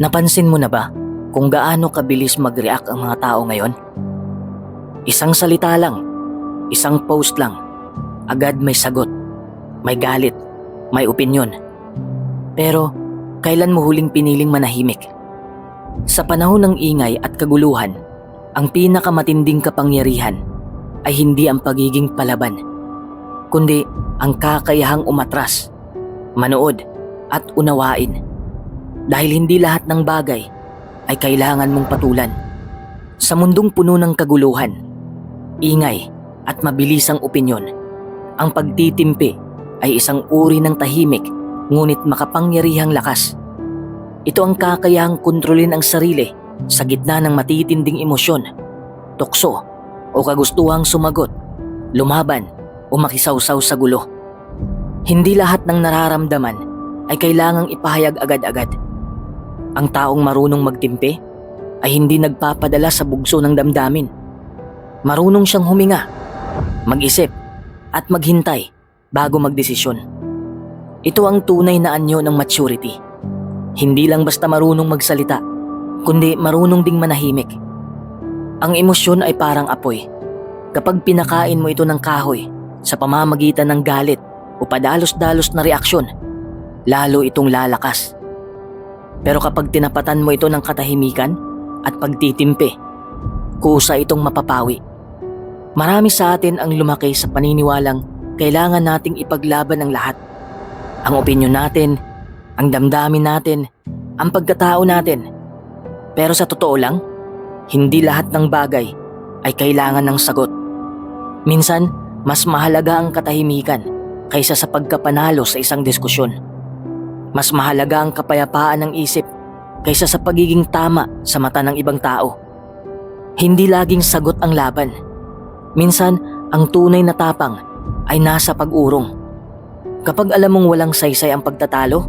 Napansin mo na ba kung gaano kabilis mag-react ang mga tao ngayon? Isang salita lang, isang post lang, agad may sagot, may galit, may opinyon. Pero kailan mo huling piniling manahimik? Sa panahon ng ingay at kaguluhan, ang pinakamatinding kapangyarihan ay hindi ang pagiging palaban, kundi ang kakayahang umatras, manood at unawain. Dahil hindi lahat ng bagay ay kailangan mong patulan. Sa mundong puno ng kaguluhan, ingay at mabilisang opinyon, ang pagtitimpi ay isang uri ng tahimik ngunit makapangyarihang lakas. Ito ang kakayahang kontrolin ang sarili sa gitna ng matitinding emosyon, tukso o kagustuhang sumagot, lumaban o makisawsaw sa gulo. Hindi lahat ng nararamdaman ay kailangang ipahayag agad-agad. Ang taong marunong magtimpi ay hindi nagpapadala sa bugso ng damdamin. Marunong siyang huminga, mag-isip at maghintay bago magdesisyon. Ito ang tunay na anyo ng maturity. Hindi lang basta marunong magsalita, kundi marunong ding manahimik. Ang emosyon ay parang apoy. Kapag pinakain mo ito ng kahoy sa pamamagitan ng galit o padalos-dalos na reaksyon, lalo itong lalakas. Pero kapag tinapatan mo ito ng katahimikan at pagtitimpi, kusa itong mapapawi. Marami sa atin ang lumaki sa paniniwalang kailangan nating ipaglaban ang lahat. Ang opinyon natin, ang damdamin natin, ang pagkatao natin. Pero sa totoo lang, hindi lahat ng bagay ay kailangan ng sagot. Minsan, mas mahalaga ang katahimikan kaysa sa pagkapanalo sa isang diskusyon. Mas mahalaga ang kapayapaan ng isip kaysa sa pagiging tama sa mata ng ibang tao. Hindi laging sagot ang laban. Minsan, ang tunay na tapang ay nasa pag-urong. Kapag alam mong walang saysay ang pagtatalo,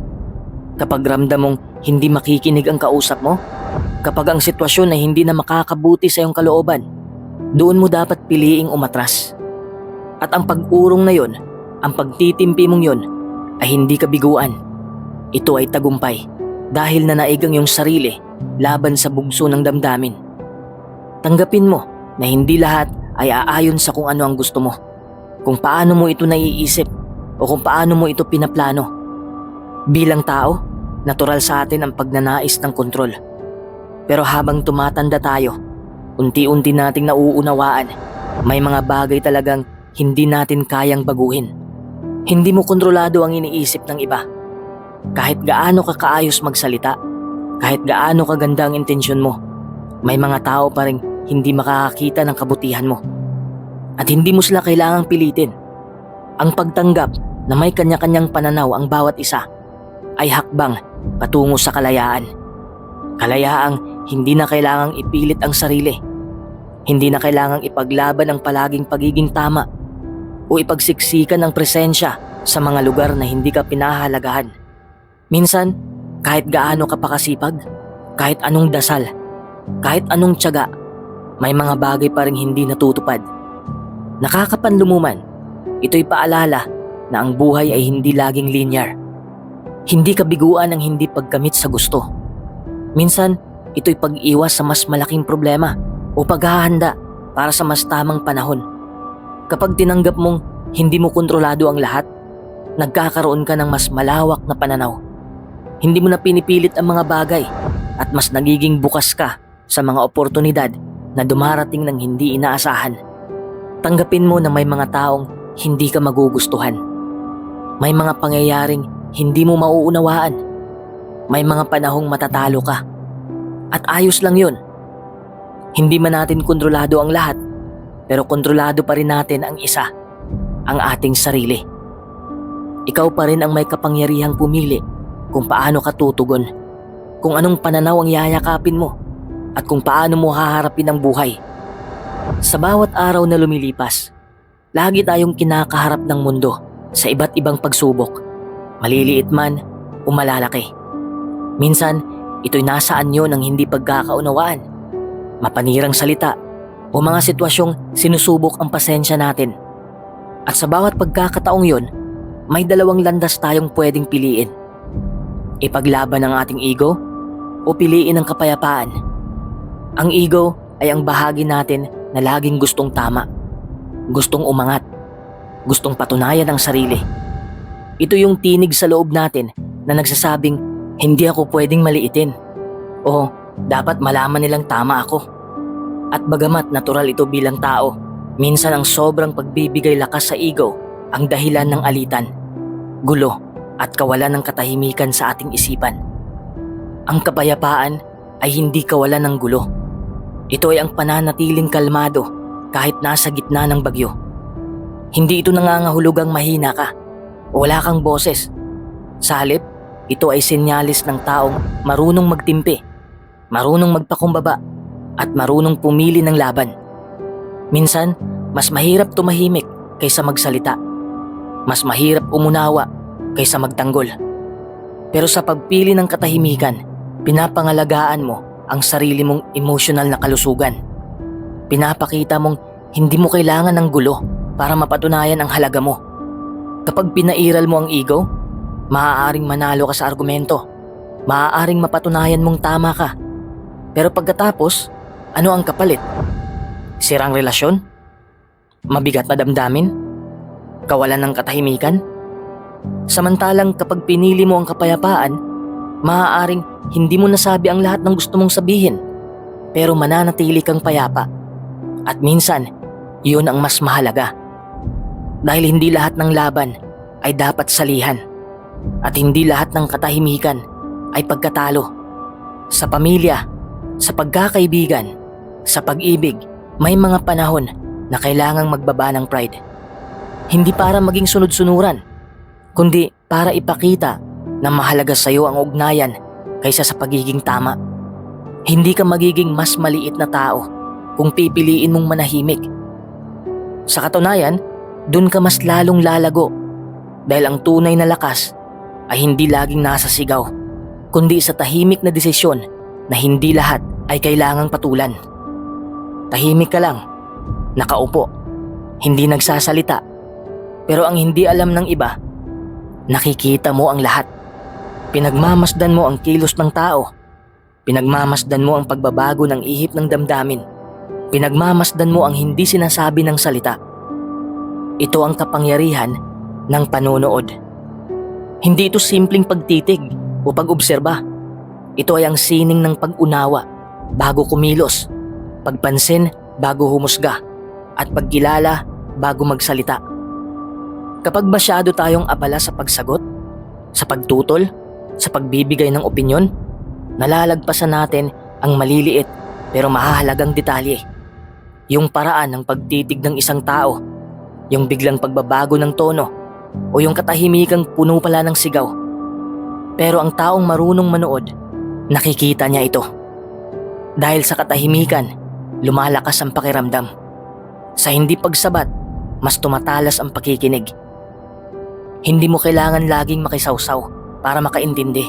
kapag ramdam mong hindi makikinig ang kausap mo, kapag ang sitwasyon ay hindi na makakabuti sa iyong kalooban, doon mo dapat piliing umatras. At ang pag-urong na yon, ang pagtitimpi mong yon, ay hindi kabiguan. Ito ay tagumpay dahil nanaig ang iyong sarili laban sa bugso ng damdamin. Tanggapin mo na hindi lahat ay aayon sa kung ano ang gusto mo, kung paano mo ito naiisip o kung paano mo ito pinaplano. Bilang tao, natural sa atin ang pagnanais ng kontrol. Pero habang tumatanda tayo, unti-unti nating nauunawaan, may mga bagay talagang hindi natin kayang baguhin. Hindi mo kontrolado ang iniisip ng iba. Kahit gaano ka kaayos magsalita, kahit gaano kaganda ang intensyon mo, may mga tao pa rin hindi makakakita ng kabutihan mo. At hindi mo sila kailangang pilitin. Ang pagtanggap na may kanya-kanyang pananaw ang bawat isa ay hakbang patungo sa kalayaan. Kalayaang hindi na kailangang ipilit ang sarili. Hindi na kailangang ipaglaban ang palaging pagiging tama o ipagsiksikan ang presensya sa mga lugar na hindi ka pinahahalagahan. Minsan, kahit gaano ka pakasipag, kahit anong dasal, kahit anong tiyaga, may mga bagay pa rin hindi natutupad. Nakakapanlumuman, ito'y paalala na ang buhay ay hindi laging linear. Hindi kabiguan ang hindi pagkamit sa gusto. Minsan, ito'y pag-iwas sa mas malaking problema o paghahanda para sa mas tamang panahon. Kapag tinanggap mong hindi mo kontrolado ang lahat, nagkakaroon ka ng mas malawak na pananaw. Hindi mo na pinipilit ang mga bagay at mas nagiging bukas ka sa mga oportunidad na dumarating ng hindi inaasahan. Tanggapin mo na may mga taong hindi ka magugustuhan. May mga pangyayaring hindi mo mauunawaan. May mga panahong matatalo ka. At ayos lang yun. Hindi man natin kontrolado ang lahat, pero kontrolado pa rin natin ang isa, ang ating sarili. Ikaw pa rin ang may kapangyarihang pumili kung paano ka tutugon, kung anong pananaw ang yayakapin mo, at kung paano mo haharapin ang buhay. Sa bawat araw na lumilipas, lagi tayong kinakaharap ng mundo sa iba't ibang pagsubok, maliliit man o malalaki. Minsan, ito'y nasa anyo ng hindi pagkakaunawaan, mapanirang salita o mga sitwasyong sinusubok ang pasensya natin. At sa bawat pagkakataong yon, may dalawang landas tayong pwedeng piliin. Ipaglaban ang ating ego o piliin ang kapayapaan. Ang ego ay ang bahagi natin na laging gustong tama, gustong umangat, gustong patunayan ang sarili. Ito yung tinig sa loob natin na nagsasabing hindi ako pwedeng maliitin o dapat malaman nilang tama ako. At bagamat natural ito bilang tao, minsan ang sobrang pagbibigay lakas sa ego ang dahilan ng alitan, gulo at kawalan ng katahimikan sa ating isipan. Ang kapayapaan ay hindi kawalan ng gulo. Ito ay ang pananatiling kalmado kahit nasa gitna ng bagyo. Hindi ito nangangahulugang mahina ka o wala kang boses. Sa halip, ito ay senyalis ng taong marunong magtimpi, marunong magpakumbaba at marunong pumili ng laban. Minsan, mas mahirap tumahimik kaysa magsalita. Mas mahirap umunawa kaysa magtanggol. Pero sa pagpili ng katahimikan, pinapangalagaan mo ang sarili mong emosyonal na kalusugan. Pinapakita mong hindi mo kailangan ng gulo para mapatunayan ang halaga mo. Kapag pinairal mo ang ego, maaaring manalo ka sa argumento. Maaaring mapatunayan mong tama ka. Pero pagkatapos, ano ang kapalit? Sirang relasyon? Mabigat na damdamin? Kawalan ng katahimikan? Samantalang kapag pinili mo ang kapayapaan, maaaring hindi mo nasabi ang lahat ng gusto mong sabihin, pero mananatili kang payapa. At minsan, yun ang mas mahalaga. Dahil hindi lahat ng laban ay dapat salihan. At hindi lahat ng katahimikan ay pagkatalo. Sa pamilya, sa pagkakaibigan, sa pag-ibig, may mga panahon na kailangang magbaba ng pride. Hindi para maging sunod-sunuran, kundi para ipakita na mahalaga sa iyo ang ugnayan kaysa sa pagiging tama. Hindi ka magiging mas maliit na tao kung pipiliin mong manahimik. Sa katunayan, dun ka mas lalong lalago dahil ang tunay na lakas ay hindi laging nasa sigaw, kundi sa tahimik na desisyon na hindi lahat ay kailangang patulan. Tahimik ka lang, nakaupo, hindi nagsasalita, pero ang hindi alam ng iba, nakikita mo ang lahat. Pinagmamasdan mo ang kilos ng tao, pinagmamasdan mo ang pagbabago ng ihip ng damdamin, pinagmamasdan mo ang hindi sinasabi ng salita. Ito ang kapangyarihan ng panonood. Hindi ito simpleng pagtitig o pag-obserba. Ito ay ang sining ng pag-unawa bago kumilos, pagpansin bago humusga, at pagkilala bago magsalita. Kapag masyado tayong abala sa pagsagot, sa pagtutol, sa pagbibigay ng opinyon, nalalagpasan natin ang maliliit pero mahahalagang detalye. Yung paraan ng pagtitig ng isang tao, yung biglang pagbabago ng tono, o yung katahimikang puno pala ng sigaw. Pero ang taong marunong manood, nakikita niya ito. Dahil sa katahimikan, lumalakas ang pakiramdam. Sa hindi pagsabat, mas tumatalas ang pakikinig. Hindi mo kailangan laging makisawsaw para makaintindi.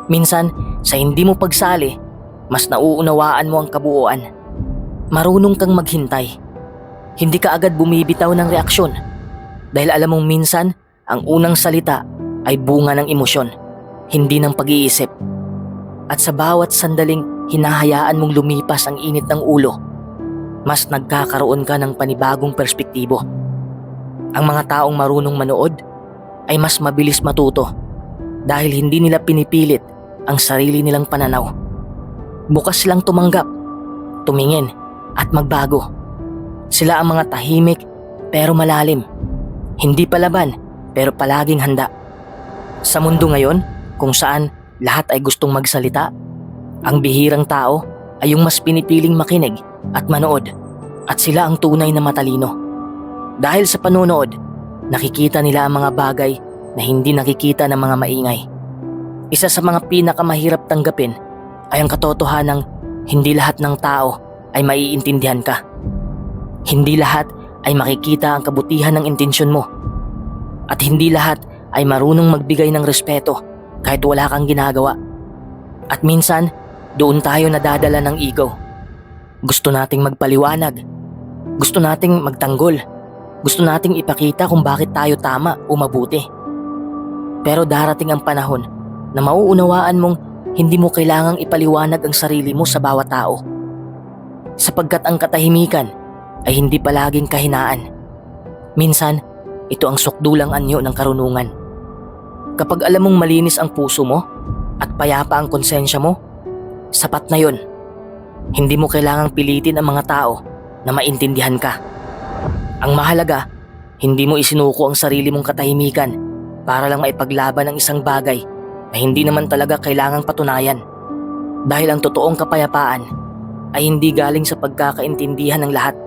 Minsan, sa hindi mo pagsali, mas nauunawaan mo ang kabuuan. Marunong kang maghintay. Hindi ka agad bumibitaw ng reaksyon dahil alam mong minsan ang unang salita ay bunga ng emosyon, hindi ng pag-iisip. At sa bawat sandaling hinahayaan mong lumipas ang init ng ulo, mas nagkakaroon ka ng panibagong perspektibo. Ang mga taong marunong manood ay mas mabilis matuto dahil hindi nila pinipilit ang sarili nilang pananaw. Bukas silang tumanggap, tumingin at magbago. Sila ang mga tahimik pero malalim. Hindi palaban pero palaging handa. Sa mundo ngayon kung saan lahat ay gustong magsalita, ang bihirang tao ay yung mas pinipiling makinig at manood, at sila ang tunay na matalino. Dahil sa panonood, nakikita nila ang mga bagay na hindi nakikita ng mga maingay. Isa sa mga pinakamahirap tanggapin ay ang katotohanang hindi lahat ng tao ay maiintindihan ka. Hindi lahat ay makikita ang kabutihan ng intensyon mo. At hindi lahat ay marunong magbigay ng respeto kahit wala kang ginagawa. At minsan, doon tayo nadadala ng ego. Gusto nating magpaliwanag. Gusto nating magtanggol. Gusto nating ipakita kung bakit tayo tama o mabuti. Pero darating ang panahon na mauunawaan mong hindi mo kailangang ipaliwanag ang sarili mo sa bawat tao. Sapagkat ang katahimikan ay hindi palaging kahinaan. Minsan, ito ang sukdulang anyo ng karunungan. Kapag alam mong malinis ang puso mo at payapa ang konsensya mo, sapat na yon. Hindi mo kailangang pilitin ang mga tao na maintindihan ka. Ang mahalaga, hindi mo isinuko ang sarili mong katahimikan para lang maipaglaban ang isang bagay na hindi naman talaga kailangang patunayan. Dahil ang totoong kapayapaan ay hindi galing sa pagkakaintindihan ng lahat,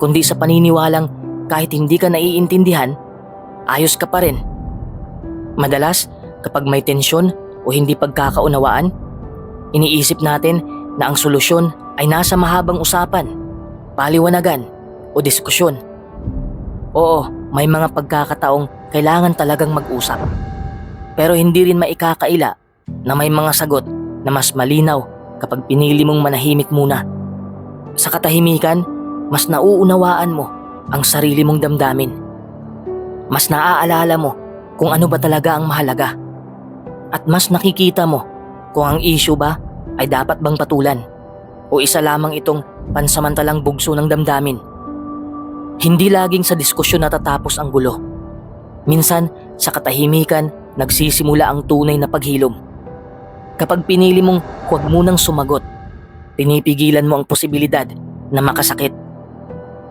kundi sa paniniwalang kahit hindi ka naiintindihan, ayos ka pa rin. Madalas, kapag may tensyon o hindi pagkakaunawaan, iniisip natin na ang solusyon ay nasa mahabang usapan, paliwanagan o diskusyon. Oo, may mga pagkakataong kailangan talagang mag-usap. Pero hindi rin maikakaila na may mga sagot na mas malinaw kapag pinili mong manahimik muna. Sa katahimikan, mas nauunawaan mo ang sarili mong damdamin. Mas naaalala mo kung ano ba talaga ang mahalaga. At mas nakikita mo kung ang issue ba ay dapat bang patulan o isa lamang itong pansamantalang bugso ng damdamin. Hindi laging sa diskusyon natatapos ang gulo. Minsan, sa katahimikan, nagsisimula ang tunay na paghilom. Kapag pinili mong huwag munang sumagot, pinipigilan mo ang posibilidad na makasakit.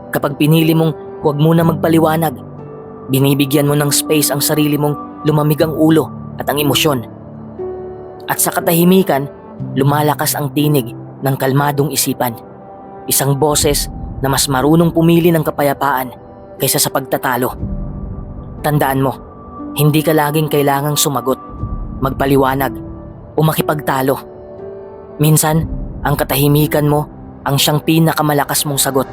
Kapag pinili mong huwag munang magpaliwanag, binibigyan mo ng space ang sarili mong lumamig ang ulo at ang emosyon. At sa katahimikan, lumalakas ang tinig ng kalmadong isipan. Isang boses na mas marunong pumili ng kapayapaan kaysa sa pagtatalo. Tandaan mo, hindi ka laging kailangang sumagot, magpaliwanag o makipagtalo. Minsan, ang katahimikan mo ang siyang pinakamalakas mong sagot.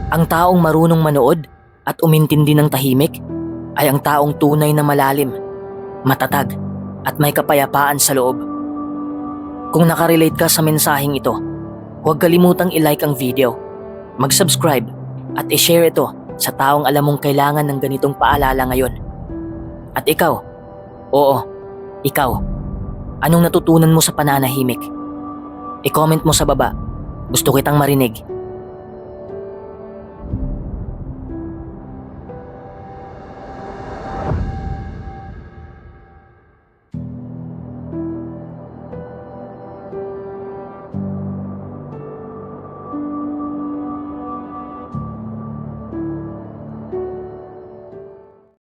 Ang taong marunong manood at umintindi ng tahimik ay ang taong tunay na malalim, matatag at may kapayapaan sa loob. Kung nakarelate ka sa mensaheng ito, huwag kalimutang i-like ang video, mag-subscribe at i-share ito sa taong alam mong kailangan ng ganitong paalala ngayon. At ikaw, oo, ikaw, anong natutunan mo sa pananahimik? I-comment mo sa baba, gusto kitang marinig.